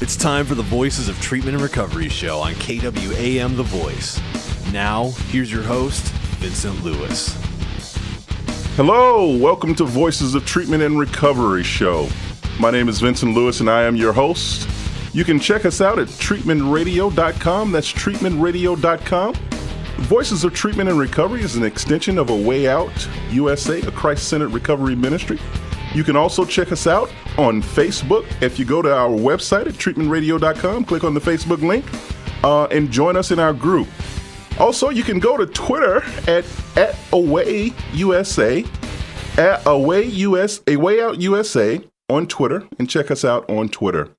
It's time for the Voices of Treatment and Recovery show on KWAM The Voice. Now, here's your host, Vincent Lewis. Hello, welcome to Voices of Treatment and Recovery show. My name is Vincent Lewis and I am your host. You can check us out at treatmentradio.com. That's treatmentradio.com. Voices of Treatment and Recovery is an extension of A Way Out USA, a Christ-centered recovery ministry. You can also check us out on Facebook. If you go to our website at treatmentradio.com, click on the Facebook link, and join us in our group. Also, you can go to Twitter at Away USA, at A Way Out USA on Twitter, and check us out on Twitter.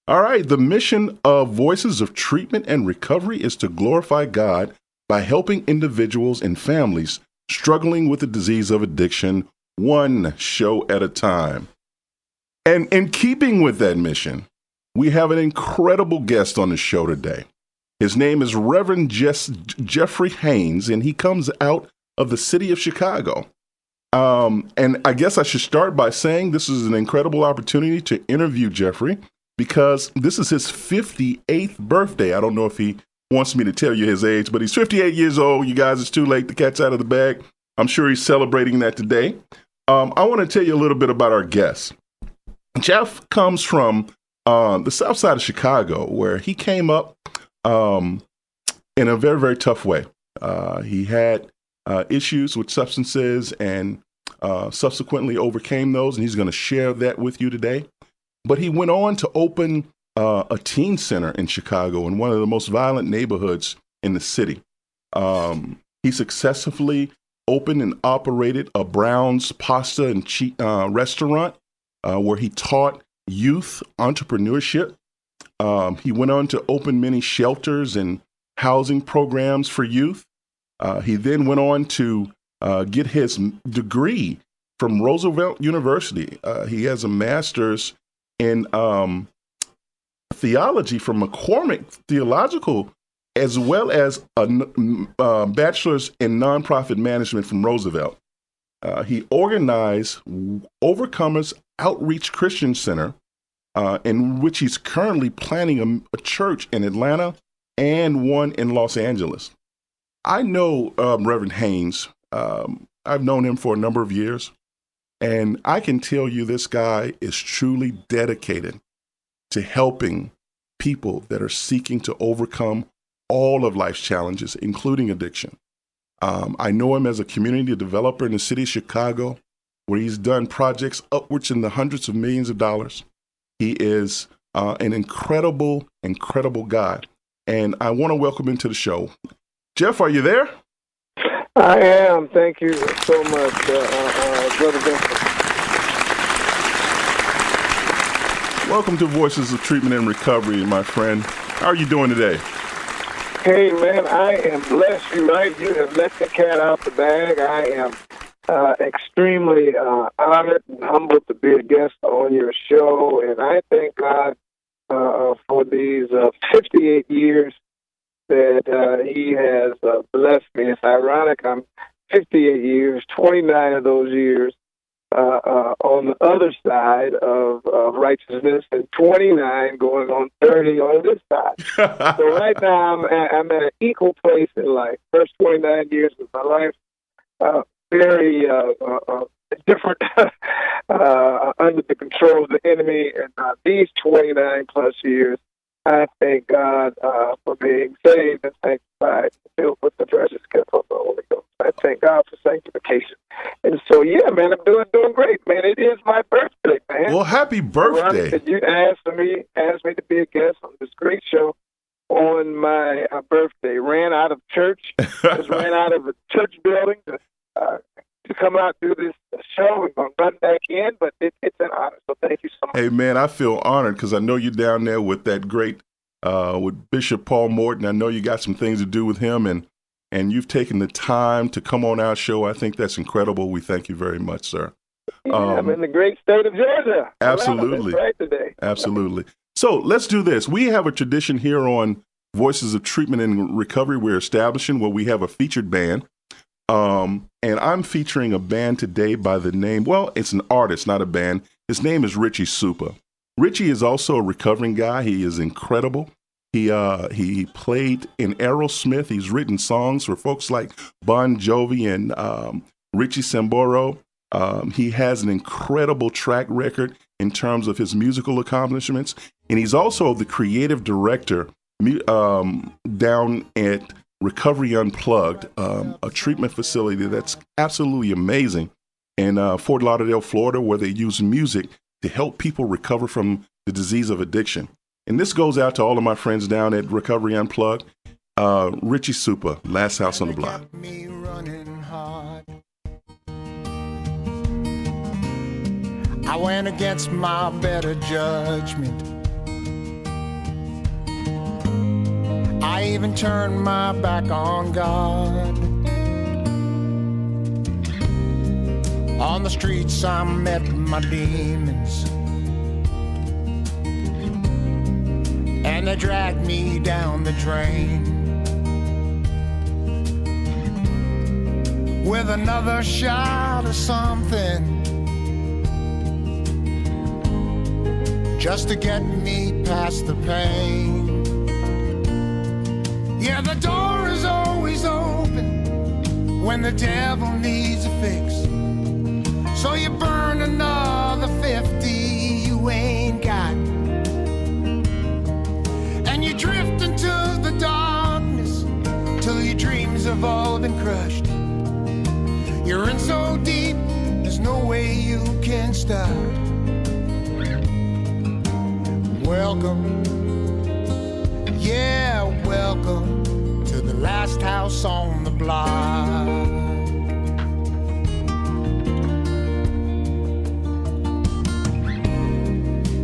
All right, the mission of Voices of Treatment and Recovery is to glorify God by helping individuals and families struggling with the disease of addiction, one show at a time. And in keeping with that mission, we have an incredible guest on the show today. His name is Reverend Jeffery Haynes, and he comes out of the city of Chicago. And I guess I should start by saying this is an incredible opportunity to interview Jeffery because this is his 58th birthday. I don't know if he wants me to tell you his age, but he's 58 years old. You guys, it's too late. The cat's out of the bag. I'm sure he's celebrating that today. I want to tell you a little bit about our guest. Jeff comes from the south side of Chicago, where he came up in a very, very tough way. He had issues with substances and subsequently overcame those, and he's going to share that with you today. But he went on to open a teen center in Chicago in one of the most violent neighborhoods in the city. He successfully opened and operated a Brown's Pasta and restaurant where he taught youth entrepreneurship. He went on to open many shelters and housing programs for youth. He then went on to get his degree from Roosevelt University. He has a master's in theology from McCormick Theological, as well as a bachelor's in nonprofit management from Roosevelt. He organized Overcomers Outreach Christian Center, in which he's currently planning a church in Atlanta and one in Los Angeles. I know Reverend Haynes. I've known him for a number of years, and I can tell you this guy is truly dedicated to helping people that are seeking to overcome all of life's challenges, including addiction. I know him as a community developer in the city of Chicago, where he's done projects upwards in the hundreds of millions of dollars. He is an incredible, incredible guy. And I want to welcome him to the show. Jeff, are you there? I am. Thank you so much, Brother Vincent. Welcome to Voices of Treatment and Recovery, my friend. How are you doing today? Hey, man, I am blessed. You're right. You have let the cat out the bag. I am extremely honored and humbled to be a guest on your show. And I thank God for these 58 years that he has blessed me. It's ironic. I'm 58 years, 29 of those years on the other side of righteousness, and 29 going on 30 on this side. So right now I'm at an equal place in life. First 29 years of my life, very different under the control of the enemy, and these 29 plus years, I thank God for being saved and sanctified, filled with the precious gift of the Holy Ghost. I thank God for sanctification. And so, yeah, man, I'm doing great, man. It is my birthday, man. Well, happy birthday. You asked me to be a guest on this great show on my birthday. Ran out of church, just ran out of a church building to come out and do this show. We're going to run back in, but it's an honor. So thank you so much. Hey, man, I feel honored because I know you're down there with that great, with Bishop Paul Morton. I know you got some things to do with him, and you've taken the time to come on our show. I think that's incredible. We thank you very much, sir. Yeah, I'm in the great state of Georgia. Absolutely. Right today. Absolutely. So let's do this. We have a tradition here on Voices of Treatment and Recovery we're establishing where we have a featured band. And I'm featuring a band today by the name, well, it's an artist, not a band. His name is Richie Supa. Richie is also a recovering guy. He is incredible. He played in Aerosmith. He's written songs for folks like Bon Jovi and Richie Sambora. He has an incredible track record in terms of his musical accomplishments. And he's also the creative director down at Recovery Unplugged, a treatment facility that's absolutely amazing in Fort Lauderdale, Florida, where they use music to help people recover from the disease of addiction. And this goes out to all of my friends down at Recovery Unplugged. Richie Super, Last House on the Block. Me running hard. I went against my better judgment. I even turned my back on God. On the streets I met my demons, and they dragged me down the drain with another shot of something just to get me past the pain. Yeah, the door is always open when the devil needs a fix. So you burn another 50 you ain't got, and you drift into the darkness till your dreams have all been crushed. You're in so deep, there's no way you can stop. Welcome, yeah, welcome to the last house on the block.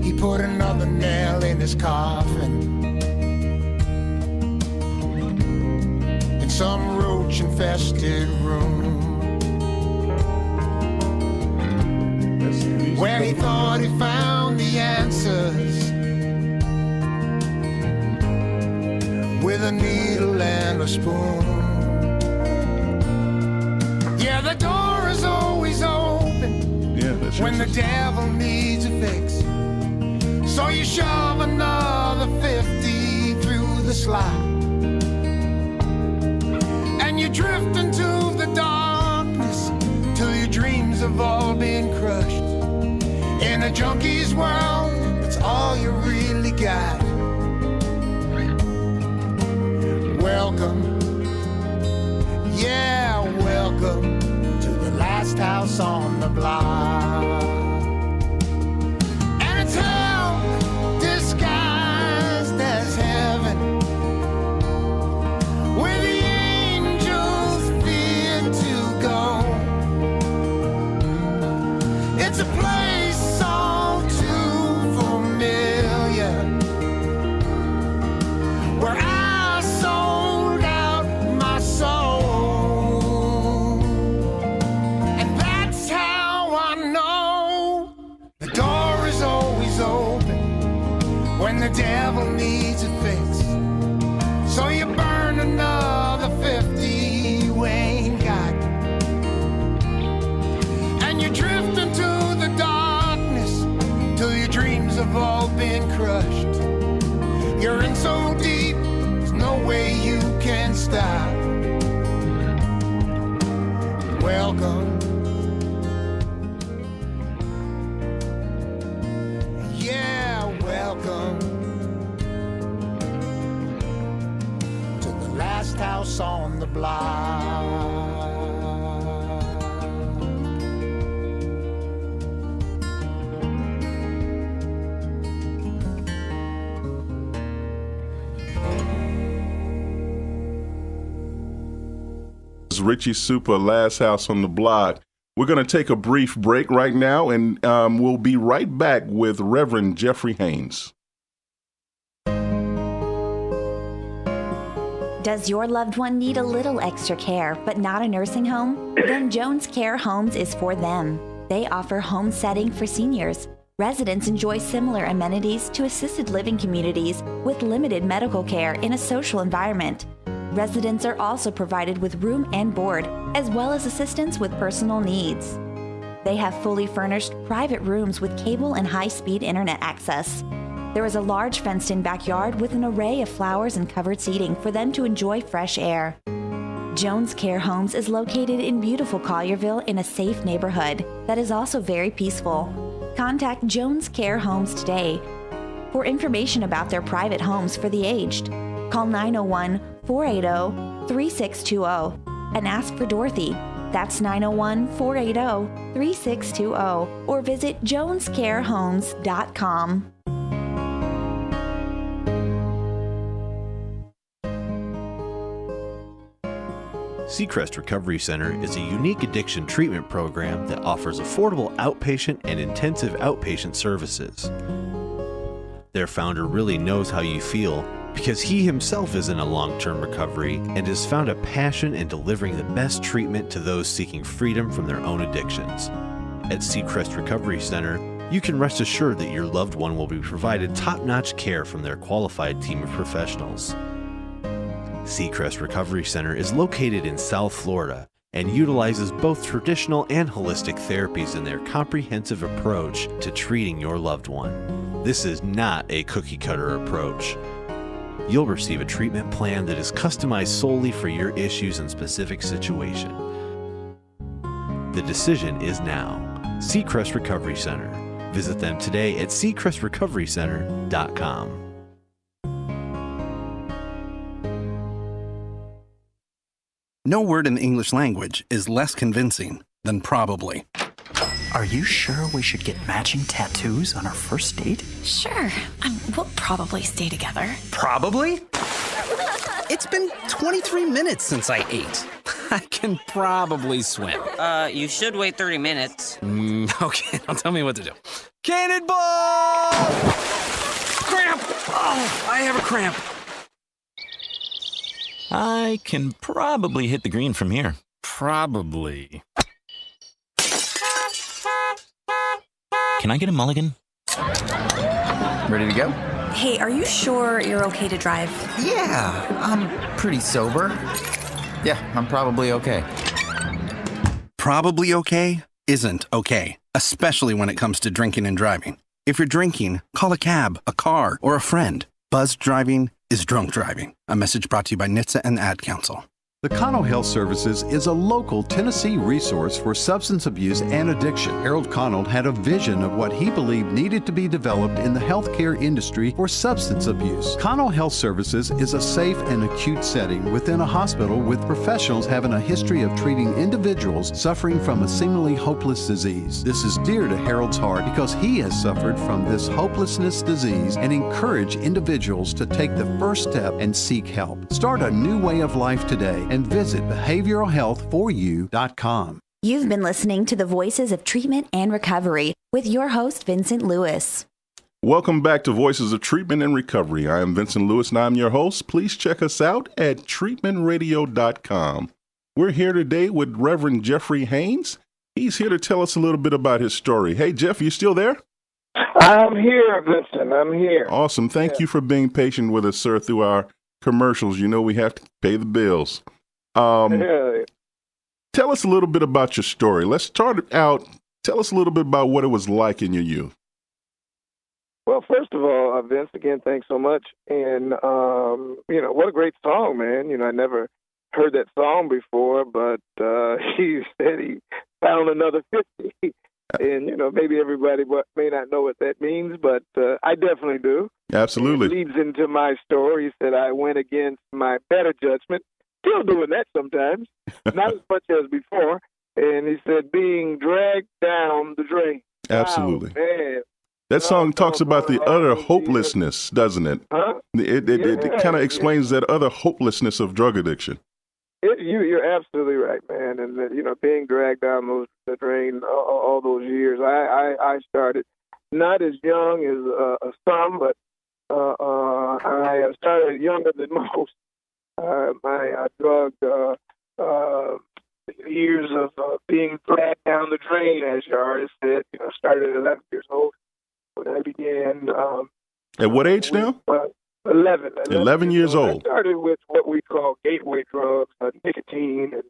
He put another nail in his coffin in some roach-infested room where he thought he found the answers with a needle and a spoon. Yeah, the door is always open when the devil needs a fix. So you shove another 50 through the slot, and you drift into the darkness till your dreams have all been crushed. In a junkie's world, that's all you really got. Welcome, yeah, welcome to the last house on the block. And it's hell disguised as heaven, where the angels fear to go. It's a place all too familiar, where I sold out my soul. And that's how I know the door is always open when the devil needs a fix. So you burn another 50 you ain't got, and you drift into the darkness till your dreams have all been crushed. You're in so deep, there's no way you can stop. Welcome, yeah, welcome to the last house on the block. Richie Super, Last House on the Block. We're going to take a brief break right now, and we'll be right back with Reverend Jeffery Haynes. Does your loved one need a little extra care, but not a nursing home? Then Jones Care Homes is for them. They offer home setting for seniors. Residents enjoy similar amenities to assisted living communities with limited medical care in a social environment. Residents are also provided with room and board, as well as assistance with personal needs. They have fully furnished private rooms with cable and high-speed internet access. There is a large fenced-in backyard with an array of flowers and covered seating for them to enjoy fresh air. Jones Care Homes is located in beautiful Collierville in a safe neighborhood that is also very peaceful. Contact Jones Care Homes today for information about their private homes for the aged. Call 901-480-3620 and ask for Dorothy. That's 901-480-3620 or visit jonescarehomes.com. Seacrest Recovery Center is a unique addiction treatment program that offers affordable outpatient and intensive outpatient services. Their founder really knows how you feel because he himself is in a long-term recovery and has found a passion in delivering the best treatment to those seeking freedom from their own addictions. At Seacrest Recovery Center, you can rest assured that your loved one will be provided top-notch care from their qualified team of professionals. Seacrest Recovery Center is located in South Florida and utilizes both traditional and holistic therapies in their comprehensive approach to treating your loved one. This is not a cookie-cutter approach. You'll receive a treatment plan that is customized solely for your issues and specific situation. The decision is now. Seacrest Recovery Center. Visit them today at seacrestrecoverycenter.com. No word in the English language is less convincing than probably. Are you sure we should get matching tattoos on our first date? Sure. We'll probably stay together. Probably? It's been 23 minutes since I ate. I can probably swim. You should wait 30 minutes. Okay, now tell me what to do. Cannonball! Cramp! Oh, I have a cramp. I can probably hit the green from here. Probably. Can I get a mulligan? Ready to go? Hey, are you sure you're okay to drive? Yeah, I'm pretty sober. Yeah, I'm probably okay. Probably okay isn't okay, especially when it comes to drinking and driving. If you're drinking, call a cab, a car, or a friend. Buzzed driving is drunk driving. A message brought to you by NHTSA and the Ad Council. The Connell Health Services is a local Tennessee resource for substance abuse and addiction. Harold Connell had a vision of what he believed needed to be developed in the healthcare industry for substance abuse. Connell Health Services is a safe and acute setting within a hospital with professionals having a history of treating individuals suffering from a seemingly hopeless disease. This is dear to Harold's heart because he has suffered from this hopelessness disease and encourage individuals to take the first step and seek help. Start a new way of life today and visit behavioralhealthforyou.com. You've been listening to the Voices of Treatment and Recovery with your host, Vincent Lewis. Welcome back to Voices of Treatment and Recovery. I am Vincent Lewis and I'm your host. Please check us out at treatmentradio.com. We're here today with Reverend Jeffery Haynes. He's here to tell us a little bit about his story. Hey, Jeff, you still there? I'm here, Vincent. I'm here. Awesome. Thank you for being patient with us, sir, through our commercials. You know we have to pay the bills. Tell us a little bit about your story. Let's start out. Tell us a little bit about what it was like in your youth. Well, first of all, Vince, again, thanks so much. And, what a great song, man. I never heard that song before, but he said he found another 50. And, maybe everybody may not know what that means, but I definitely do. Absolutely. It leads into my story. He said I went against my better judgment. Still doing that sometimes, not as much as before. And he said, being dragged down the drain. Absolutely. Wow, man. That song talks about the utter hopelessness, doesn't it? Huh? It kind of explains that other hopelessness of drug addiction. You're absolutely right, man. And, being dragged down the drain all those years. I started not as young as some, but I started younger than most. My drug years of being dragged down the drain, as your artist said, started at 11 years old when I began. At what age now? 11. 11 years old. I started with what we call gateway drugs, nicotine, and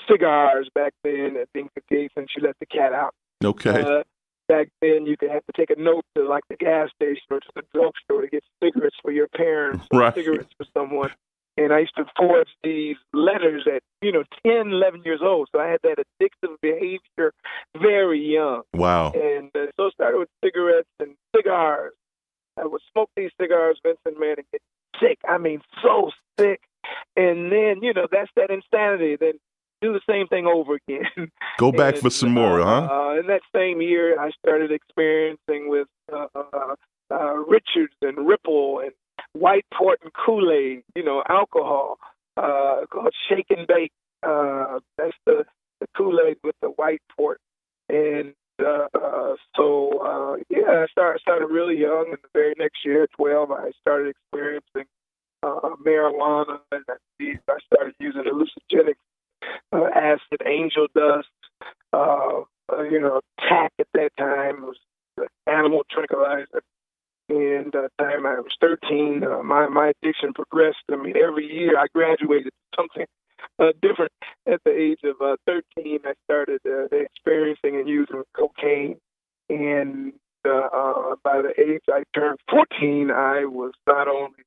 cigars back then. I think since you let the cat out. Okay. Back then, you could have to take a note to like the gas station or to the drugstore to get cigarettes for your parents, or Right. cigarettes for someone. And I used to forge these letters at 10, 11 years old. So I had that addictive behavior very young. Wow. And so it started with cigarettes and cigars. I would smoke these cigars, Vincent, man, and get sick. I mean, so sick. And then, that's that insanity. Then do the same thing over again. Go back for some more, huh? In that same year, I started experiencing with Richards and Ripple and White Port and Kool-Aid, alcohol, called Shake and Bake. That's the Kool-Aid with the White Port. And I started really young. And the very next year, 12, I started experiencing marijuana. And I started using hallucinogenics, acid, angel dust, tack at that time. It was animal tranquilizer. And the time I was 13, my addiction progressed. I mean, every year I graduated to something different. At the age of 13, I started experiencing and using cocaine. And by the age I turned 14, I was not only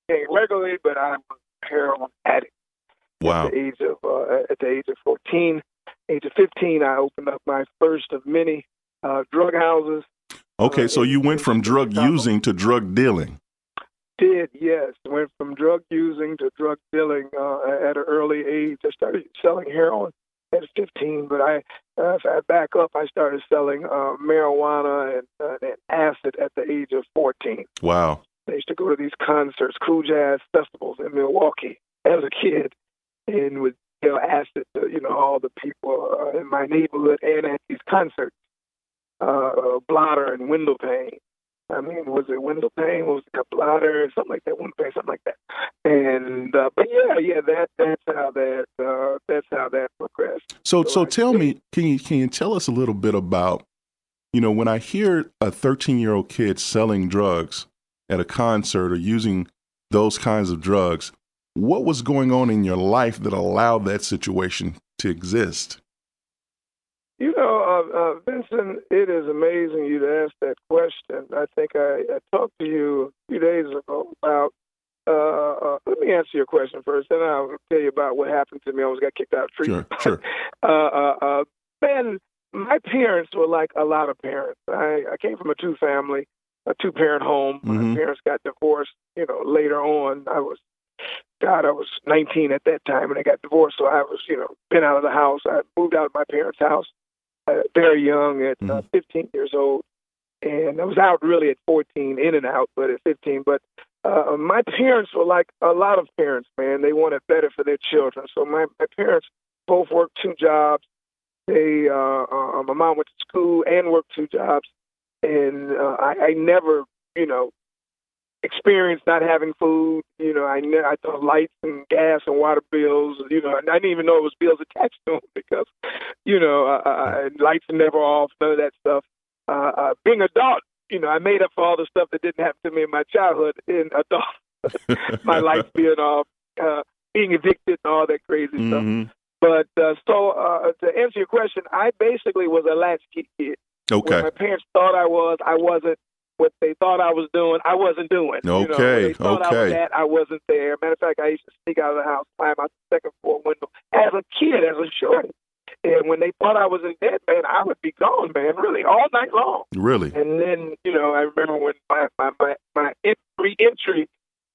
using regularly, but I was a heroin addict. Wow. At the age of 14, age of 15, I opened up my first of many drug houses. Okay, so you went from drug using to drug dealing. Yes. Went from drug using to drug dealing at an early age. I started selling heroin at 15, but if I back up, I started selling marijuana and acid at the age of 14. Wow. I used to go to these concerts, cool jazz festivals in Milwaukee as a kid, and would sell acid to, all the people in my neighborhood and at these concerts. Blotter and window pane. I mean, was it window pane? Was it a blotter? Something like that. Window pane, something like that. And but that's how that progressed. So tell me, can you tell us a little bit about, when I hear a 13-year-old kid selling drugs at a concert or using those kinds of drugs, what was going on in your life that allowed that situation to exist? Vincent, it is amazing you to ask that question. I think I talked to you a few days ago about, let me answer your question first, then I'll tell you about what happened to me. I almost got kicked out of treatment. Sure. Man, my parents were like a lot of parents. I came from a two-parent home. Mm-hmm. My parents got divorced, later on. I was 19 at that time, and I got divorced, so I was, been out of the house. I moved out of my parents' house very young at 15 years old, and I was out really at 14, in and out, but at 15. But my parents were like a lot of parents, man. They wanted better for their children. So my parents both worked 2 jobs. My mom went to school and worked 2 jobs, and I never, experienced not having food. I thought lights and gas and water bills, and I didn't even know it was bills attached to them because, lights are never off, none of that stuff. Being adult, I made up for all the stuff that didn't happen to me in my childhood in adult. My lights being off, being evicted and all that crazy stuff. But to answer your question, I basically was a latchkey kid. Okay. What my parents thought I wasn't. What they thought I was doing, I wasn't doing. Okay, they thought I was at, I wasn't there. Matter of fact, I used to sneak out of the house, climb out the second floor window as a kid, as a shorty. And when they thought I was in bed, man, I would be gone, man, really, all night long. Really? And then, I remember when my re-entry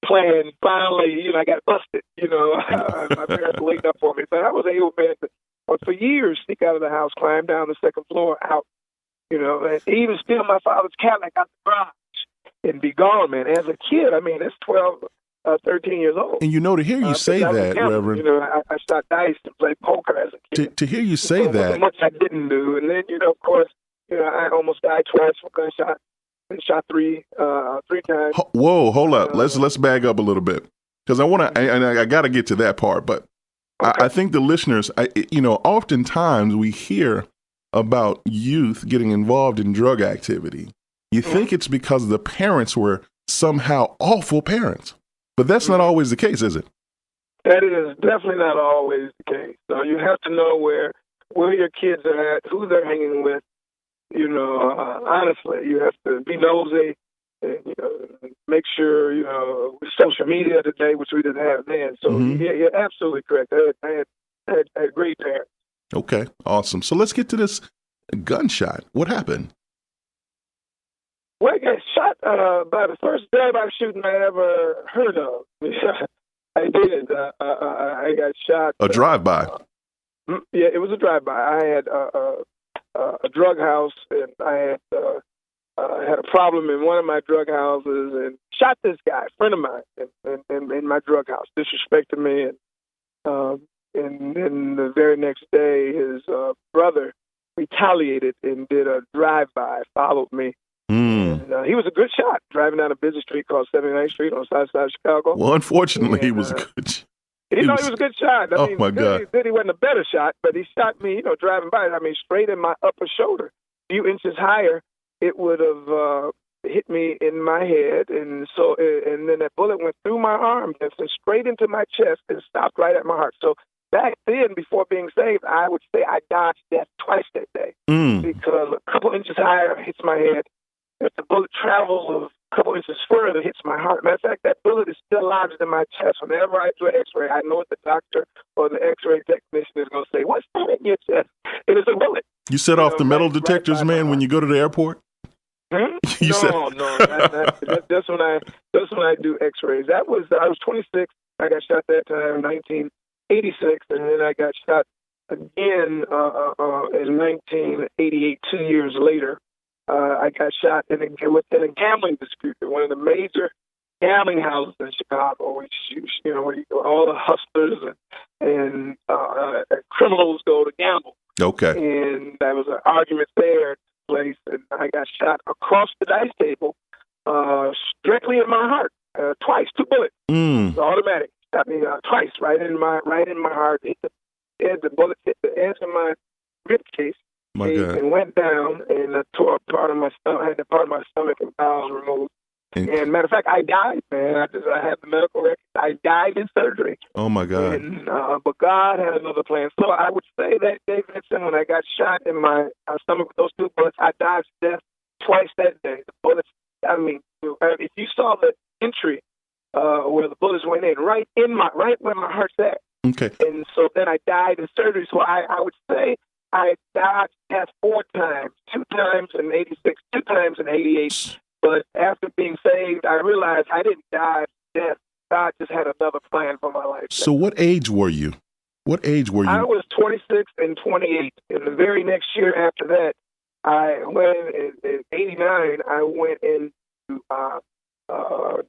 plan finally, I got busted. My parents were waiting up for me. But I was able, man, for years, sneak out of the house, climb down the second floor, out. And even steal my father's Cadillac out the garage and be gone, man. As a kid, I mean, it's 12, 13 years old. And to hear you say that, Reverend. I shot dice and played poker as a kid. To hear you say that. Much I didn't do. And then, of course, I almost died twice from gunshot and shot three times. Whoa, hold up. Let's bag up a little bit. Because I got to get to that part. But okay. I think the listeners, oftentimes we hear about youth getting involved in drug activity. You think it's because the parents were somehow awful parents, but that's not always the case, is it? That is definitely not always the case. So you have to know where your kids are at, who they're hanging with. You know, honestly, you have to be nosy and, you know, make sure, you know, with social media today, which we didn't have then. So, yeah, you're absolutely correct. I had great parents. Okay, awesome. So let's get to this gunshot. What happened? Well, I got shot by the first drive-by shooting I ever heard of. I did. I got shot. A drive-by? Yeah, it was a drive-by. I had a drug house, and I had a problem in one of my drug houses and shot this guy, a friend of mine, in my drug house, disrespected me. And then the very next day, his brother retaliated and did a drive-by, followed me. And, he was a good shot, driving down a busy street called 79th Street on the south side of Chicago. Well, unfortunately, he was a good shot. He was a good shot. I mean, my God. He wasn't a better shot, but he shot me, you know, driving by. I mean, straight in my upper shoulder. A few inches higher, it would have hit me in my head. And then that bullet went through my arm and straight into my chest and stopped right at my heart. So back then, before being saved, I would say I dodged death twice that day because a couple inches higher hits my head. If the bullet travels a couple inches further, it hits my heart. Matter of fact, that bullet is still lodged in my chest. Whenever I do an X-ray, I know what the doctor or the X-ray technician is going to say. What's that in your chest? It is a bullet. You set off the metal detectors, man, when you go to the airport? No. That's when I do X-rays. I was 26. I got shot that time in 1986, and then I got shot again in 1988, 2 years later. I got shot within a gambling dispute at one of the major gambling houses in Chicago, which, you know, where all the hustlers and criminals go to gamble. Okay. And there was an argument there place, and I got shot across the dice table, directly in my heart, twice, 2 bullets. It was automatic. Shot me twice, right in my heart. The bullet hit the edge of my rib case. And went down and tore up part of my stomach. I had part of my stomach and bowels removed. And matter of fact, I died, man. I have the medical record. I died in surgery. Oh my God! And, but God had another plan. So I would say that, Dave Vincent, when I got shot in my stomach with those 2 bullets, I dodged death twice that day. The bullets. I mean, if you saw the entry where the bullets went in, right where my heart's at. Okay. And so then I died in surgery. So I would say I dodged death 4 times, 2 times in 86, 2 times in 88. But after being saved, I realized I didn't dodge death. God just had another plan for my life. So what age were you? I was 26 and 28. And the very next year after that, I went in 89, I went into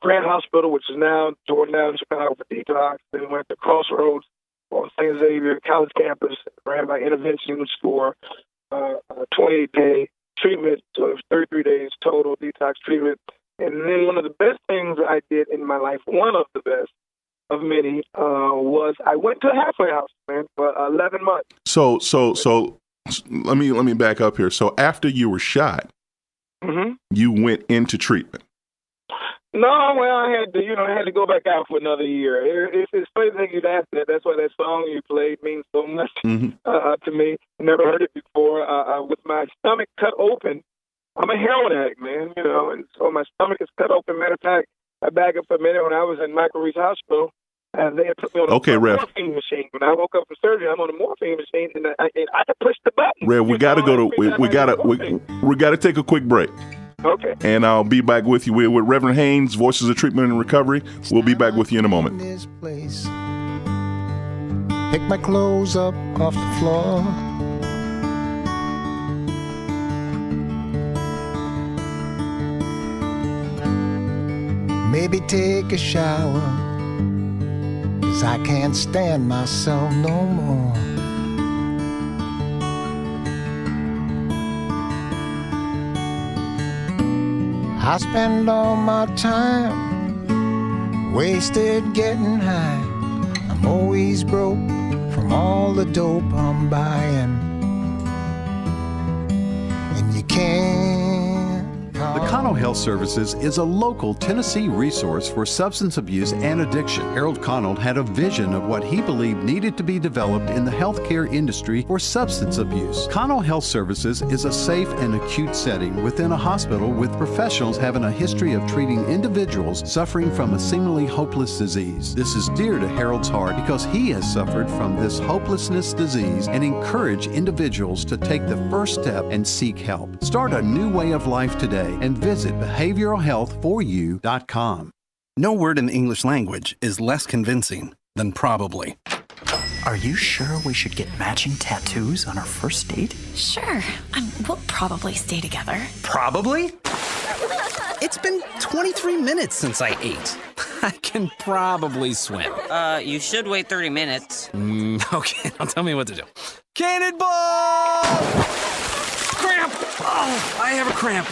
Grant Hospital, which is now torn down in Chicago for detox, then went to Crossroads on St. Xavier College campus, ran by intervention for 28-day treatment, so it was 33 days total detox treatment. And then one of the best things I did in my life, one of the best of many, was I went to a halfway house, man, for 11 months. So let me back up here. So after you were shot, you went into treatment. No, well, I had to go back out for another year. It's funny that you'd ask that. That's why that song you played means so much to me. Never heard it before. With my stomach cut open, I'm a heroin addict, man, you know, and so my stomach is cut open. Matter of fact, I back up for a minute when I was in Michael Reese Hospital, and they had put me on a morphine machine. When I woke up from surgery, I'm on a morphine machine, and I could push the button. Rev, we got to take a quick break. Okay. And I'll be back with you. We're with Reverend Haynes, Voices of Treatment and Recovery. We'll be back with you in a moment. Pick my clothes up off the floor. Maybe take a shower, 'cause I can't stand myself no more. I spend all my time wasted getting high. I'm always broke from all the dope I'm buying. And you can't The Cano Health Services is a local Tennessee resource for substance abuse and addiction. Harold Connell had a vision of what he believed needed to be developed in the healthcare industry for substance abuse. Cano Health Services is a safe and acute setting within a hospital with professionals having a history of treating individuals suffering from a seemingly hopeless disease. This is dear to Harold's heart because he has suffered from this hopelessness disease and encourage individuals to take the first step and seek help. Start a new way of life today and visit behavioralhealthforyou.com. No word in the English language is less convincing than probably. Are you sure we should get matching tattoos on our first date? Sure. We'll probably stay together. Probably? It's been 23 minutes since I ate. I can probably swim. You should wait 30 minutes. Okay, now tell me what to do. Cannonball! Cramp! Oh, I have a cramp.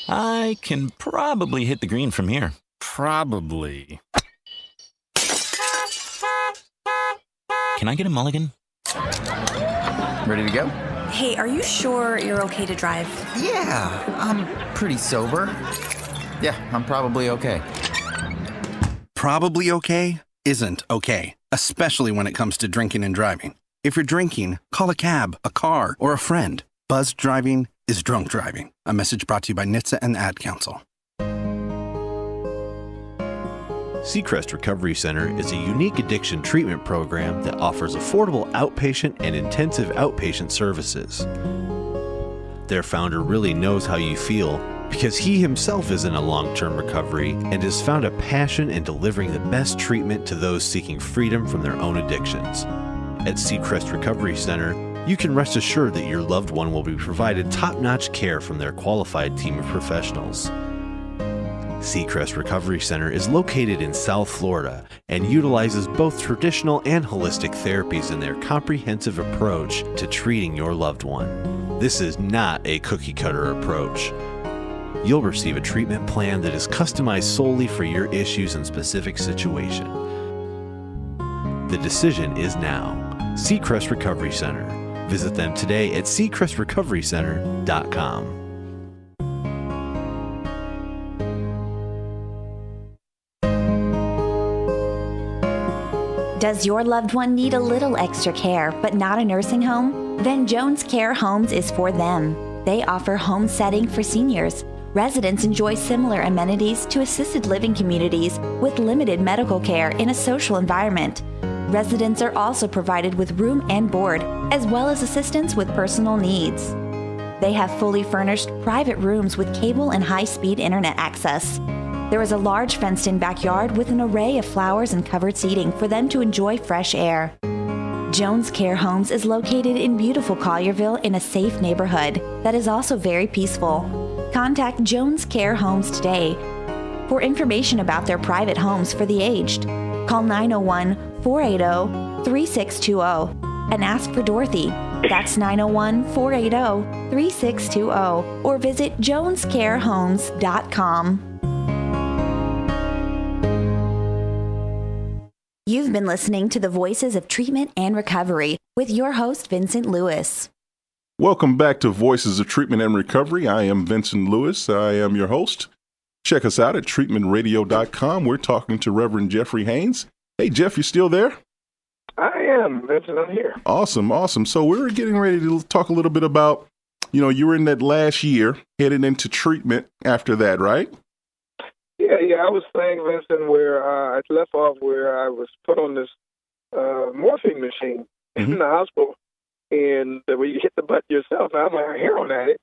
I can probably hit the green from here. Probably. Can I get a mulligan? Ready to go? Hey, are you sure you're okay to drive? Yeah, I'm pretty sober. Yeah, I'm probably okay. Probably okay isn't okay, especially when it comes to drinking and driving. If you're drinking, call a cab, a car, or a friend. Buzzed driving is drunk driving. A message brought to you by NHTSA and the Ad Council. Seacrest Recovery Center is a unique addiction treatment program that offers affordable outpatient and intensive outpatient services. Their founder really knows how you feel because he himself is in a long-term recovery and has found a passion in delivering the best treatment to those seeking freedom from their own addictions. At Seacrest Recovery Center, you can rest assured that your loved one will be provided top-notch care from their qualified team of professionals. Seacrest Recovery Center is located in South Florida and utilizes both traditional and holistic therapies in their comprehensive approach to treating your loved one. This is not a cookie-cutter approach. You'll receive a treatment plan that is customized solely for your issues and specific situation. The decision is now. Seacrest Recovery Center. Visit them today at seacrestrecoverycenter.com. Does your loved one need a little extra care, but not a nursing home? Then Jones Care Homes is for them. They offer home setting for seniors. Residents enjoy similar amenities to assisted living communities with limited medical care in a social environment. Residents are also provided with room and board, as well as assistance with personal needs. They have fully furnished private rooms with cable and high-speed internet access. There is a large fenced-in backyard with an array of flowers and covered seating for them to enjoy fresh air. Jones Care Homes is located in beautiful Collierville in a safe neighborhood that is also very peaceful. Contact Jones Care Homes today for information about their private homes for the aged. Call 901-480-3620 and ask for Dorothy. That's 901-480-3620 or visit jonescarehomes.com. You've been listening to the Voices of Treatment and Recovery with your host, Vincent Lewis. Welcome back to Voices of Treatment and Recovery. I am Vincent Lewis. I am your host. Check us out at treatmentradio.com. We're talking to Reverend Jeffery Haynes. Hey, Jeff, you still there? I am, Vincent. I'm here. Awesome, awesome. So we're getting ready to talk a little bit about, you were in that last year, heading into treatment after that, right? Yeah. I was saying, Vincent, where I left off where I was put on this morphine machine in the hospital, and where you hit the button yourself. I'm a heroin addict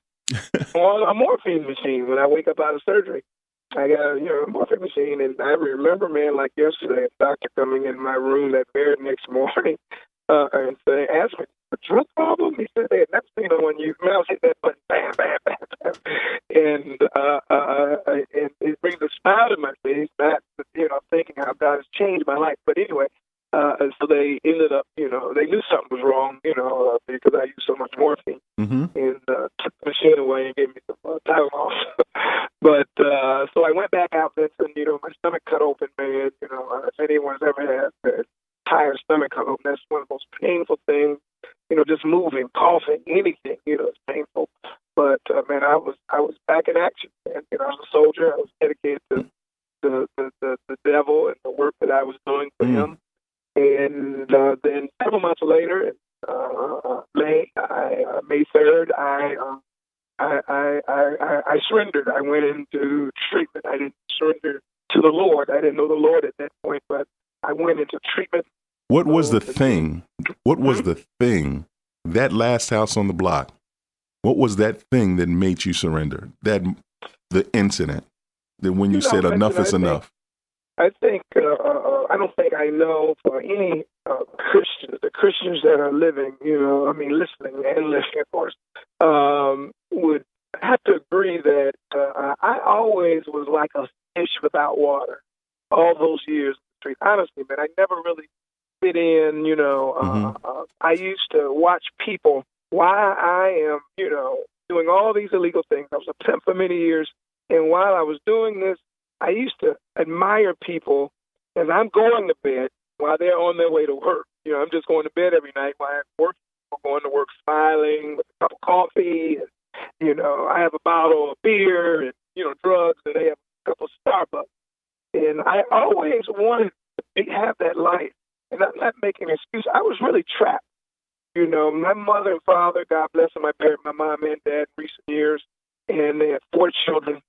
on a morphine machine. When I wake up out of surgery, I got a morphine machine, and I remember, man, like yesterday, a doctor coming in my room that very next morning and asked me, "A drug problem?" He said they had never seen one. I was hitting that button, bam, bam, bam, bam, and it brings a smile to my face. Not thinking how God has changed my life, but anyway. So they ended up, they knew something was wrong, because I used so much morphine, and took the machine away and gave me some Tylenol. But so I went back out, Vincent, my stomach cut open, man. If anyone's ever had an entire stomach cut open, that's one of the most painful things. Just moving, coughing, anything, it's painful. But man, I was back in action. And I was a soldier. I was dedicated to the devil and the work that I was doing for him. And then several months later, May 3rd, I surrendered. I went into treatment. I didn't surrender to the Lord. I didn't know the Lord at that point, but I went into treatment. What was the thing? What was the thing? That last house on the block. What was that thing that made you surrender? The incident. That when you said enough is enough. I think I don't think I know for any Christians, the Christians that are living, listening, of course, would have to agree that I always was like a fish without water all those years. Honestly, man, I never really fit in. I used to watch people. Why I am, doing all these illegal things. I was a pimp for many years, and while I was doing this, I used to admire people as I'm going to bed while they're on their way to work. I'm just going to bed every night while I'm working. I'm going to work smiling with a cup of coffee. And, I have a bottle of beer and, drugs, and they have a cup of Starbucks. And I always wanted to have that life. And I'm not making an excuse. I was really trapped. My mother and father, God bless them, I buried my mom and dad in recent years, and they had 4 children.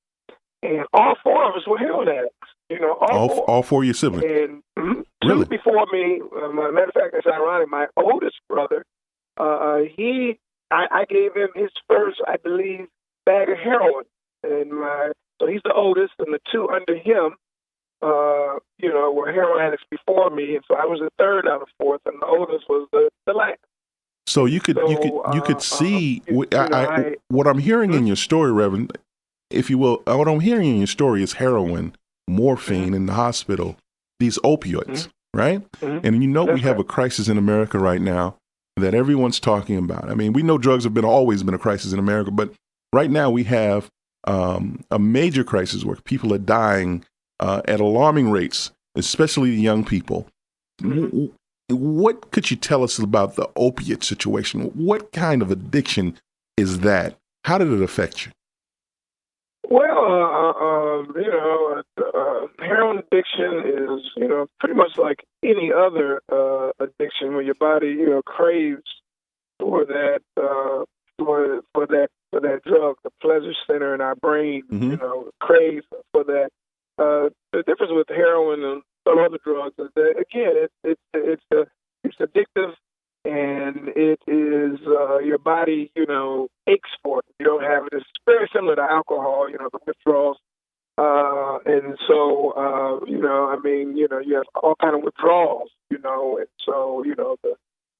And all 4 of us were heroin addicts, all 4 of your siblings. And really? 2 before me, matter of fact, it's ironic, my oldest brother, I gave him his first, I believe, bag of heroin. And so he's the oldest, and the 2 under him, were heroin addicts before me. And so I was the 3rd out of 4th, and the oldest was the last. So you could see what I'm hearing in your story, Reverend, if you will. What I'm hearing in your story is heroin, morphine in the hospital, these opioids, right? And we have a crisis in America right now that everyone's talking about. I mean, we know drugs have always been a crisis in America, but right now we have a major crisis where people are dying at alarming rates, especially young people. What could you tell us about the opiate situation? What kind of addiction is that? How did it affect you? Well, heroin addiction is, pretty much like any other addiction where your body, craves for that, for that drug, the pleasure center in our brain, craves for that. The difference with heroin and some other drugs is that, again, it's addictive, and it is your body, aches for it. You don't have it. It's very similar to alcohol, the withdrawals. And so, you have all kind of withdrawals, and so,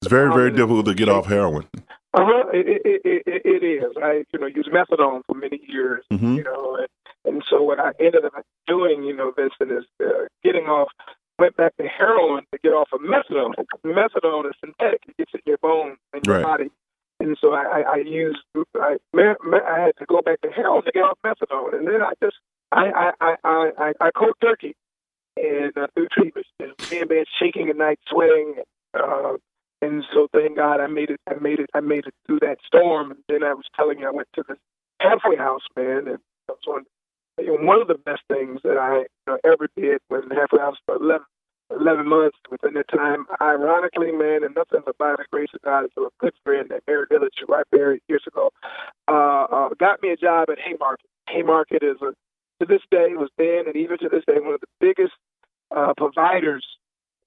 it's very, very difficult to get off heroin. It is. I, used methadone for many years, and so what I ended up doing, Vincent, is went back to heroin to get off of methadone. Methadone is synthetic. It gets in your bones and your body. And so I had to go back to heroin to get off methadone. And then I cold turkey and through treatment. And bed shaking at night, sweating. And so thank God I made it through that storm. And then I was telling you, I went to this halfway house, man, and I was one of the best things that I ever did was halfway house for 11 months. Within that time, ironically, man, and nothing but by the grace of God, so a good friend at Mary Village, who I buried years ago, got me a job at Haymarket. Haymarket is, to this day, was then and even to this day, one of the biggest providers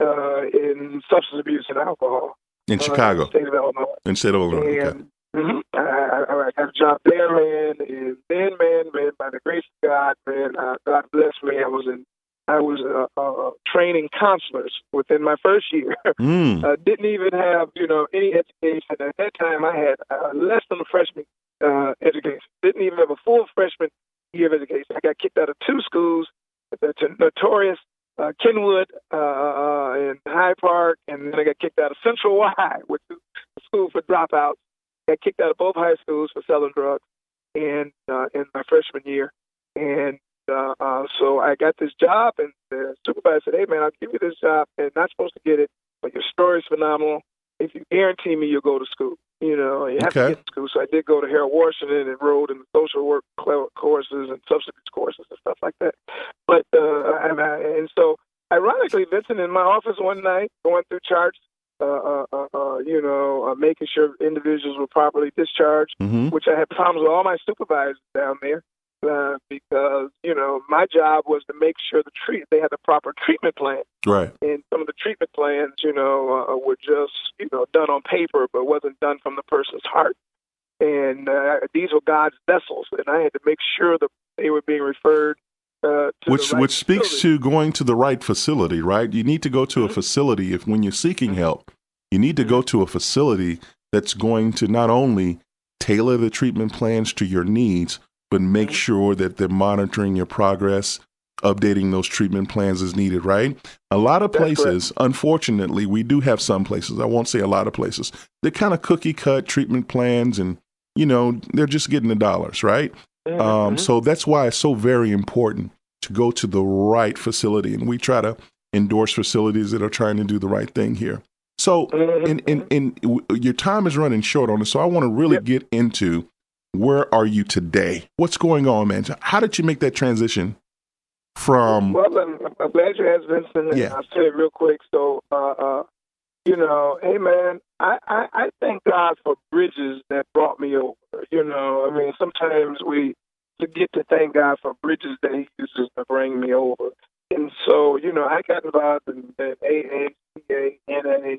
in substance abuse and alcohol. In Chicago. State of Illinois. In state of Illinois, and, I got a job there, man, and then, man, by the grace of God, man, God bless me. I was training counselors within my first year. Didn't even have, any education. At that time, I had less than a freshman education. Didn't even have a full freshman year of education. I got kicked out of 2 schools, the notorious Kenwood in Hyde Park, and then I got kicked out of Central Y, which is a school for dropouts. Got kicked out of both high schools for selling drugs in my freshman year. And so I got this job, and the supervisor said, "Hey, man, I'll give you this job, and not supposed to get it, but your story's phenomenal. if you guarantee me you'll go to school. You know, you have to get to school. So I did go to Harold Washington and enrolled in the social work courses and substance courses and stuff like that. But and so, ironically, Vincent, in my office one night, going through charts, making sure individuals were properly discharged, which I had problems with all my supervisors down there. Because, my job was to make sure they had the proper treatment plan. Right. And some of the treatment plans, were just, done on paper, but wasn't done from the person's heart. And these were God's vessels, and I had to make sure that they were being referred to which speaks facility. to going to the right facility, right? You need to go to a facility when you're seeking help. You need to go to a facility that's going to not only tailor the treatment plans to your needs, but make sure that they're monitoring your progress, updating those treatment plans as needed, right? A lot of places, unfortunately, we do have some places, I won't say a lot of places, they're kind of cookie cut treatment plans and, they're just getting the dollars, right? So that's why it's so very important to go to the right facility. And we try to endorse facilities that are trying to do the right thing here. So in your time is running short on this, so I want to really get into where are you today? What's going on, man? How did you make that transition from... Well, I'm glad you asked, Vincent. Yeah. I'll say it real quick. So, hey, man, I thank God for bridges that brought me over. Sometimes we forget to thank God for bridges that he uses to bring me over. And so, I got involved in AA, CA, NA,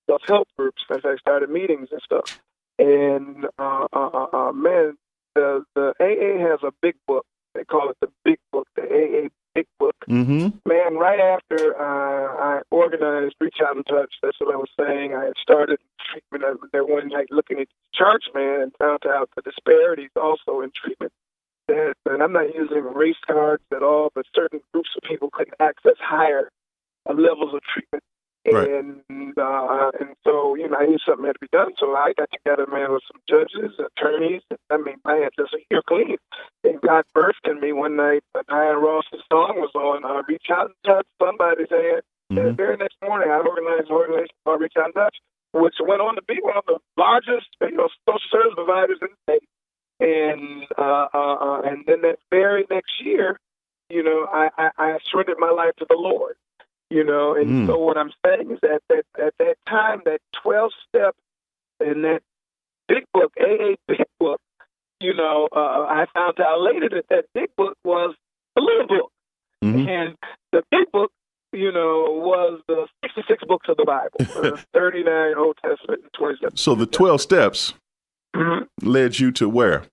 self-help groups as I started meetings and stuff. And, man, the AA has a big book. They call it the Big Book, the AA Big Book. Man, right after I organized Reach Out and Touch, that's what I was saying. I had started treatment there one night looking at church, man, and found out the disparities also in treatment. And I'm not using race cards at all, but certain groups of people couldn't access higher levels of treatment. Right. And so, I knew something had to be done. So I got together, man, with some judges, attorneys. I had just a year clean. And God birthed in me one night. Diane Ross's song was on Reach Out and Touch somebody's hand. And the very next morning, I organized an organization called Reach Out and Touch, which went on to be one of the largest, social service providers in the state. And then that very next year, I surrendered my life to the Lord. So what I'm saying is that at that time, that 12-step in that big book, AA Big Book, I found out later that big book was a little book. And the big book, was the 66 books of the Bible, 39 Old Testament and 27. So the 12 steps led you to where?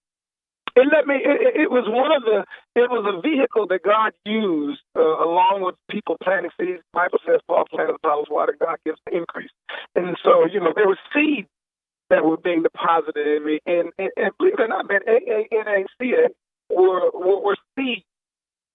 It was it was a vehicle that God used along with people planting seeds. The Bible says Paul planted, Apollos watered, God gives the increase. And so, there were seeds that were being deposited in me. And believe it or not, man, AA, NA, CA were seeds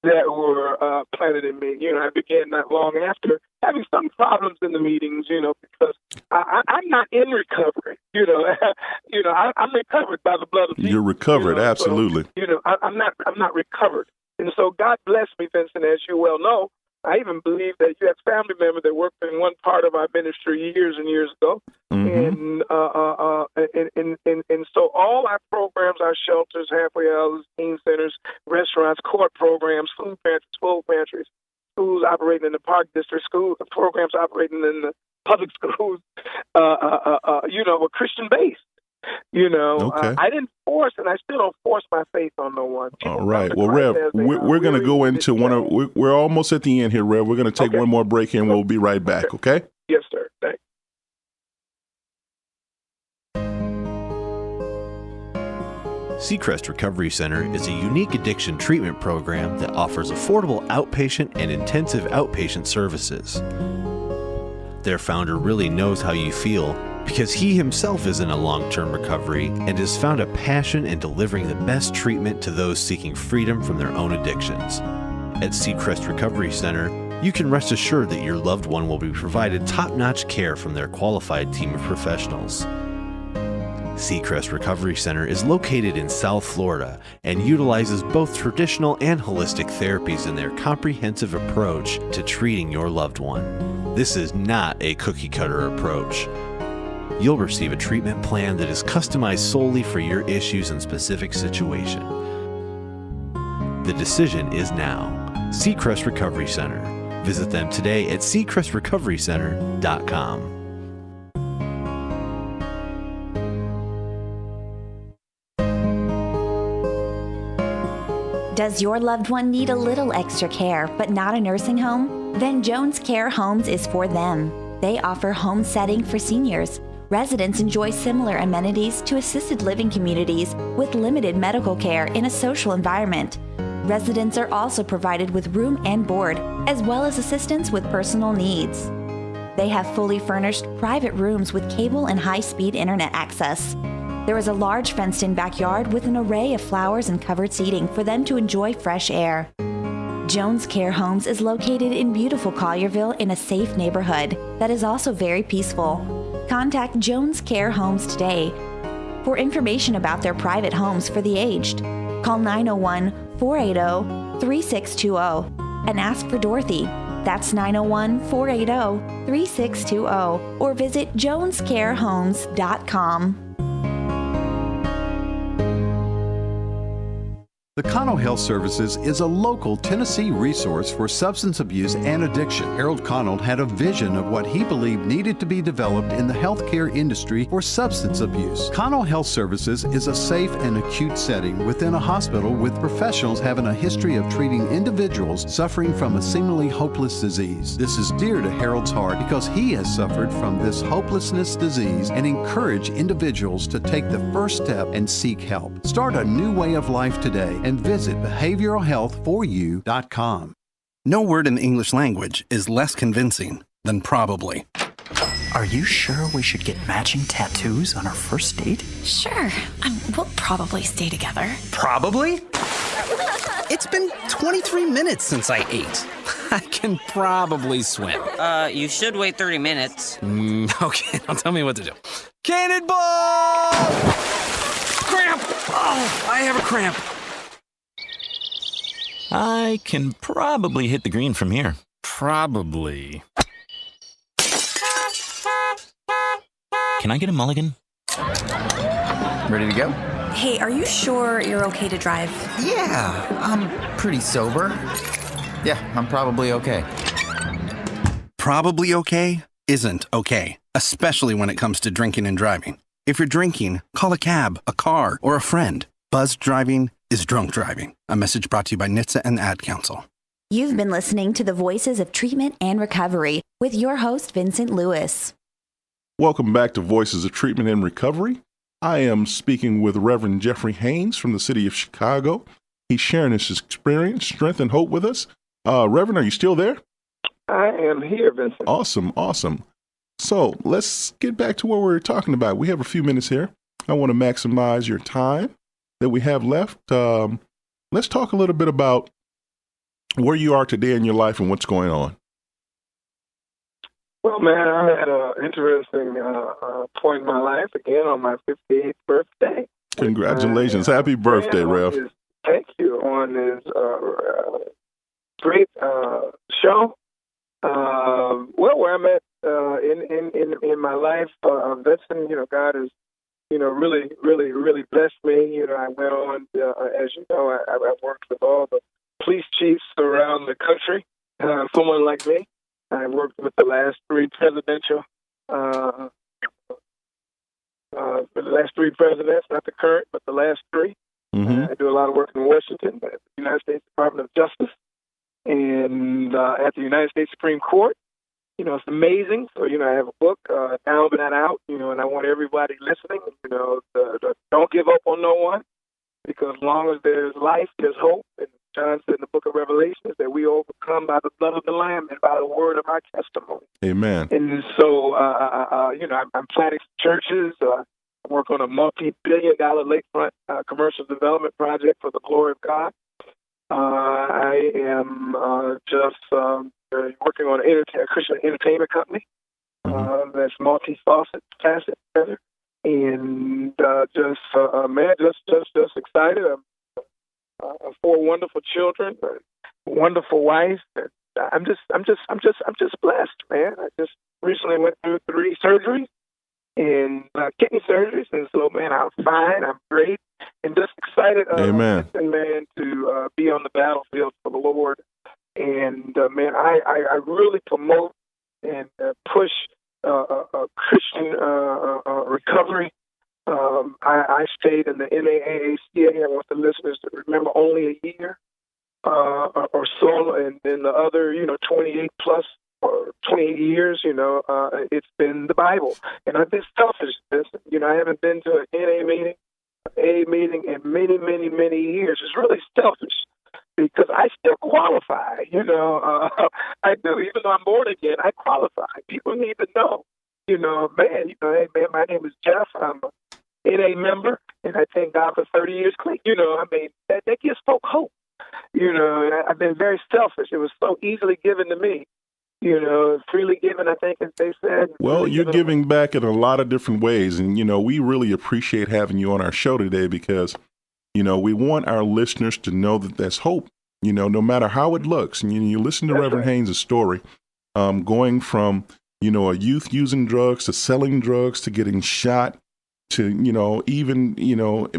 that were planted in me. I began not long after having some problems in the meetings, because I'm not in recovery. I'm recovered by the blood of Jesus. You're recovered, absolutely. So, I'm not recovered. And so God blessed me, Vincent, as you well know. I even believe that you have family members that worked in one part of our ministry years and years ago. And so all our programs, our shelters, halfway houses, teen centers, restaurants, court programs, food pantries, schools operating in the park district, programs operating in the public schools, were Christian-based. I didn't force, and I still don't force my faith on no one. All right. Well, Rev, we're going to go into we're almost at the end here, Rev. We're going to take one more break here, and we'll be right back, okay? Yes, sir. Thanks. Seacrest Recovery Center is a unique addiction treatment program that offers affordable outpatient and intensive outpatient services. Their founder really knows how you feel because he himself is in a long-term recovery and has found a passion in delivering the best treatment to those seeking freedom from their own addictions. At Seacrest Recovery Center, you can rest assured that your loved one will be provided top-notch care from their qualified team of professionals. Seacrest Recovery Center is located in South Florida and utilizes both traditional and holistic therapies in their comprehensive approach to treating your loved one. This is not a cookie-cutter approach. You'll receive a treatment plan that is customized solely for your issues and specific situation. The decision is now. Seacrest Recovery Center. Visit them today at seacrestrecoverycenter.com. Does your loved one need a little extra care, but not a nursing home? Then Jones Care Homes is for them. They offer home setting for seniors. Residents enjoy similar amenities to assisted living communities with limited medical care in a social environment. Residents are also provided with room and board, as well as assistance with personal needs. They have fully furnished private rooms with cable and high-speed internet access. There is a large fenced-in backyard with an array of flowers and covered seating for them to enjoy fresh air. Jones Care Homes is located in beautiful Collierville in a safe neighborhood that is also very peaceful. Contact Jones Care Homes today. For information about their private homes for the aged, call 901-480-3620 and ask for Dorothy. That's 901-480-3620 or visit jonescarehomes.com. The Cano Health Services is a local Tennessee resource for substance abuse and addiction. Harold Connell had a vision of what he believed needed to be developed in the healthcare industry for substance abuse. Cano Health Services is a safe and acute setting within a hospital with professionals having a history of treating individuals suffering from a seemingly hopeless disease. This is dear to Harold's heart because he has suffered from this hopelessness disease and encourage individuals to take the first step and seek help. Start a new way of life today and visit behavioralhealthforyou.com. No word in the English language is less convincing than probably. Are you sure we should get matching tattoos on our first date? Sure. We'll probably stay together. Probably? It's been 23 minutes since I ate. I can probably swim. You should wait 30 minutes. Okay, now tell me what to do. Cannonball! Cramp! Oh, I have a cramp. I can probably hit the green from here. Probably. Can I get a mulligan? Ready to go? Hey, are you sure you're okay to drive? Yeah, I'm pretty sober. Yeah, I'm probably okay. Probably okay isn't okay, especially when it comes to drinking and driving. If you're drinking, call a cab, a car, or a friend. Buzzed driving is drunk driving. A message brought to you by NHTSA and the Ad Council. You've been listening to the Voices of Treatment and Recovery with your host, Vincent Lewis. Welcome back to Voices of Treatment and Recovery. I am speaking with Reverend Jeffery Haynes from the city of Chicago. He's sharing his experience, strength, and hope with us. Reverend, are you still there? I am here, Vincent. Awesome. So let's get back to what we were talking about. We have a few minutes here. I want to maximize your time that we have left. Let's talk a little bit about where you are today in your life and what's going on. Well, man, I had an interesting point in my life, again, on my 58th birthday. Congratulations. Happy birthday, Rev. Thank you, on this great show. Where I'm at in my life, Vincent, God has, really blessed me. I went on, as you know, I worked with all the police chiefs around the country. Someone like me, I worked with the last three presidents, not the current, but the last three. I do a lot of work in Washington, at the United States Department of Justice, and at the United States Supreme Court. It's amazing. So, I have a book, Down But Not Out, and I want everybody listening, don't give up on no one, because as long as there's life, there's hope. And John said in the book of Revelations that we overcome by the blood of the Lamb and by the word of our testimony. Amen. And so, I'm planting churches. I work on a multi-billion-dollar lakefront commercial development project for the glory of God. I am working on a Christian entertainment company that's multi-faceted. and just excited. Four wonderful children, a wonderful wife. I'm just blessed, man. I just recently went through 3 surgeries and kidney surgeries, and so, man, I'm fine. I'm great, and just excited, Amen, man, to be on the battlefield for the Lord. And man, I really promote and push Christian recovery. I stayed in the NAACA. I want the listeners to remember only a year or so, and then the other, 28 plus or 28 years, it's been the Bible. And I've been selfish. I haven't been to an NA meeting, A meeting in many, many, many years. It's really selfish because I still qualify. I do. Even though I'm born again, I qualify. People need to know, hey, man, my name is Jeff. I'm an NA member, and I thank God for 30 years clean. That gives folk hope. And I've been very selfish. It was so easily given to me. Freely given, I think, as they said. Well, you're giving back in a lot of different ways. And, we really appreciate having you on our show today because, we want our listeners to know that there's hope, no matter how it looks. And you listen to Reverend Haynes' story, going from, a youth using drugs to selling drugs to getting shot to, even,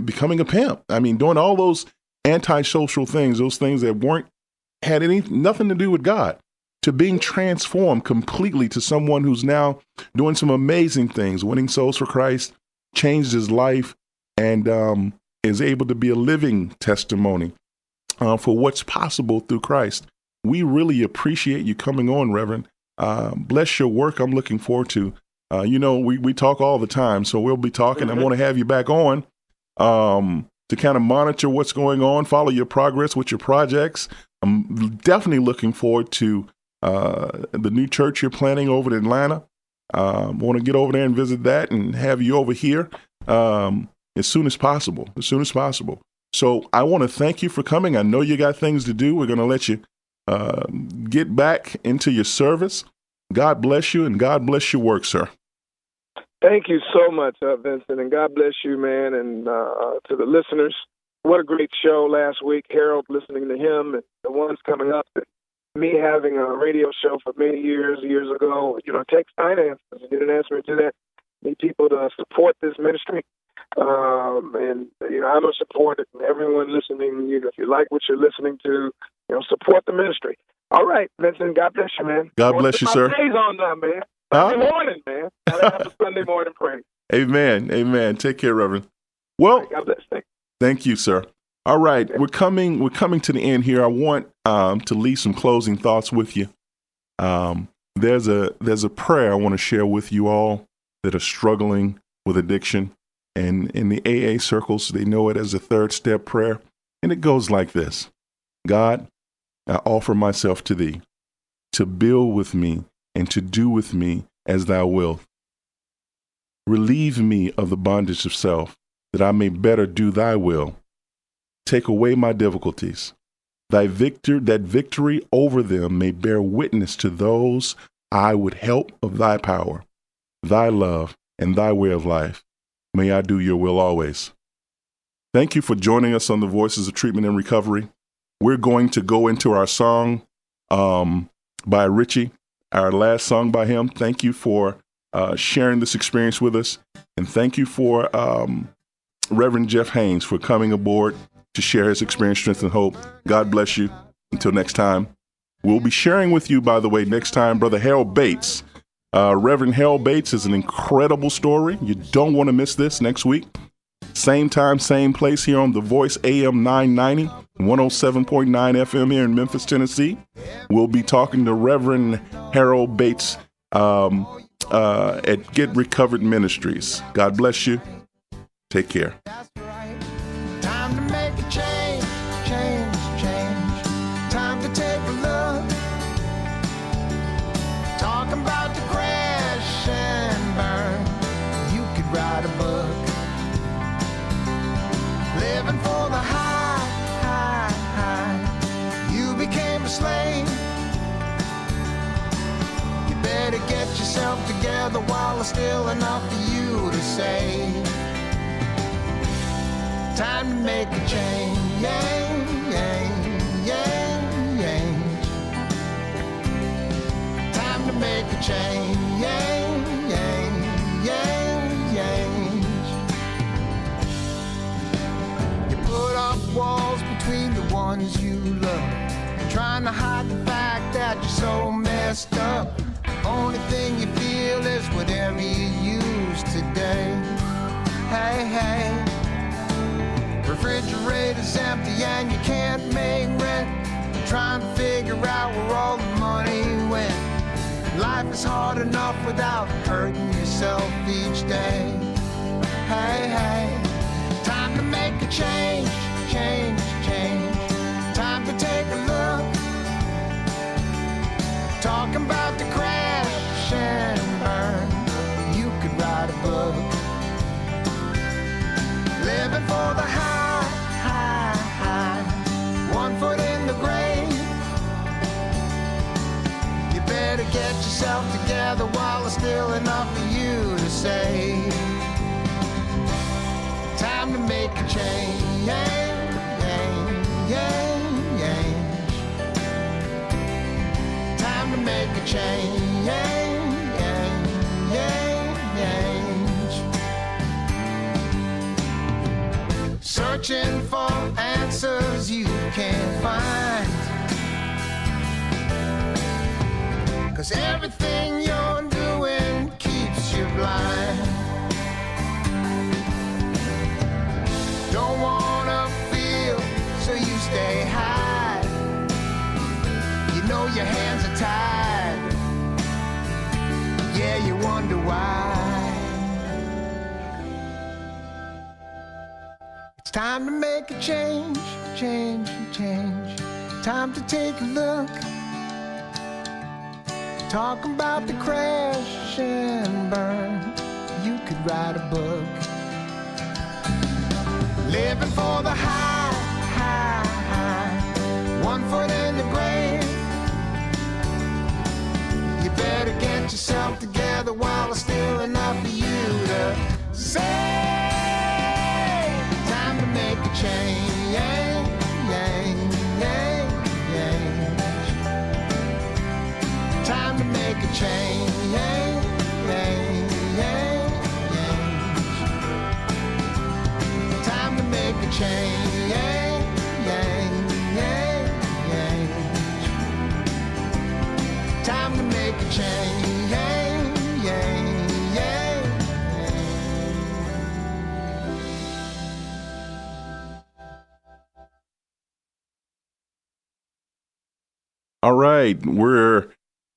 becoming a pimp. I mean, doing all those antisocial things, those things that had nothing to do with God, to being transformed completely to someone who's now doing some amazing things, winning souls for Christ, changed his life, and is able to be a living testimony for what's possible through Christ. We really appreciate you coming on, Reverend. Bless your work. I'm looking forward to, we talk all the time, so we'll be talking. I want to have you back on to kind of monitor what's going on, follow your progress with your projects. I'm definitely looking forward to the new church you're planning over in Atlanta. Want to get over there and visit that and have you over here as soon as possible. So I want to thank you for coming. I know you got things to do. We're going to let you get back into your service. God bless you, and God bless your work, sir. Thank you so much, Vincent, and God bless you, man, and to the listeners. What a great show last week. Harold, listening to him, and the ones coming up. Me having a radio show for many years ago, it takes finances. You didn't ask me to do that. Need people to support this ministry. And I'm a supporter. Everyone listening, if you like what you're listening to, support the ministry. All right, Vincent, God bless you, man. God bless you, sir. Praise on now, man. Sunday morning, man. Gotta have a Sunday morning praise. Amen. Take care, Reverend. Well, God bless. Thank you, sir. All right, we're coming to the end here. I want to leave some closing thoughts with you. There's a prayer I want to share with you all that are struggling with addiction. And in the AA circles, they know it as a 3rd step prayer. And it goes like this. God, I offer myself to thee, to build with me and to do with me as thou wilt. Relieve me of the bondage of self, that I may better do thy will. Take away my difficulties. That victory over them may bear witness to those I would help of thy power, thy love, and thy way of life. May I do your will always. Thank you for joining us on the Voices of Treatment and Recovery. We're going to go into our song by Richie, our last song by him. Thank you for sharing this experience with us. And thank you for Reverend Jeff Haynes for coming aboard to share his experience, strength, and hope. God bless you. Until next time. We'll be sharing with you, by the way, next time, Brother Harold Bates. Reverend Harold Bates is an incredible story. You don't want to miss this next week. Same time, same place here on The Voice, AM 990, 107.9 FM here in Memphis, Tennessee. We'll be talking to Reverend Harold Bates at Get Recovered Ministries. God bless you. Take care. Time to make a change. Time to take a look. Talking about the crash and burn. You could write a book. Living for the high. You became a slave. You better get get yourself together while there's still enough for you to say. Time to make a change. Time to make a change. You put up walls between the ones you love, trying to hide the fact that you're so messed up. The only thing you feel is whatever you use today. Hey, hey. Refrigerator's empty and you can't make rent. You're trying to figure out where all the money went. Life is hard enough without hurting yourself each day. Hey, hey. Time to make a change, change, change. Time to take a look. Talking about the crash and burn. You could write a book. Living for the high, high, high. 1 foot in the grave. You better get yourself together while there's still enough for you to say. Time to make a change. Time to make a change. Searching for answers you can't find. 'Cause everything you're doing keeps you blind. Don't wanna feel, so you stay high. You know your hands are tied. Yeah, you wonder why. It's time to make a change, change, change. Time to take a look. Talking about the crash and burn. You could write a book. Living for the high, high, high. 1 foot in the grave. You better get yourself together while there's still enough for you to say. Time to make a change. Time to make a change. Time to make a change. Time to make a change. All right, we're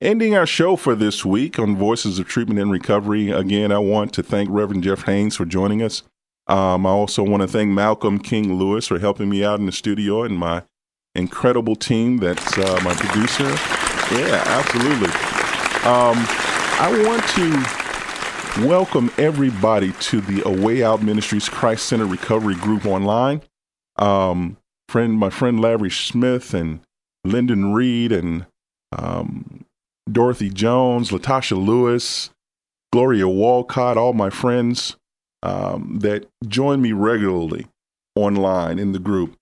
ending our show for this week on Voices of Treatment and Recovery. Again, I want to thank Reverend Jeff Haynes for joining us. I also want to thank Malcolm King Lewis for helping me out in the studio and my incredible team that's my producer. Yeah, absolutely. I want to welcome everybody to the A Way Out Ministries Christ Center Recovery Group online. My friend Larry Smith and Lyndon Reed and Dorothy Jones, Latasha Lewis, Gloria Walcott, all my friends that join me regularly online in the group.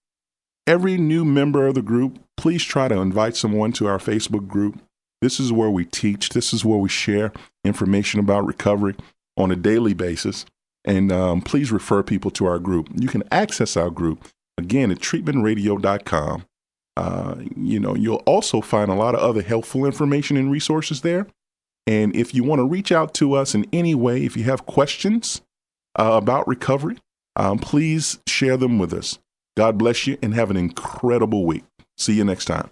Every new member of the group, please try to invite someone to our Facebook group. This is where we teach. This is where we share information about recovery on a daily basis. And please refer people to our group. You can access our group, again, at treatmentradio.com. You'll also find a lot of other helpful information and resources there. And if you want to reach out to us in any way, if you have questions about recovery, please share them with us. God bless you and have an incredible week. See you next time.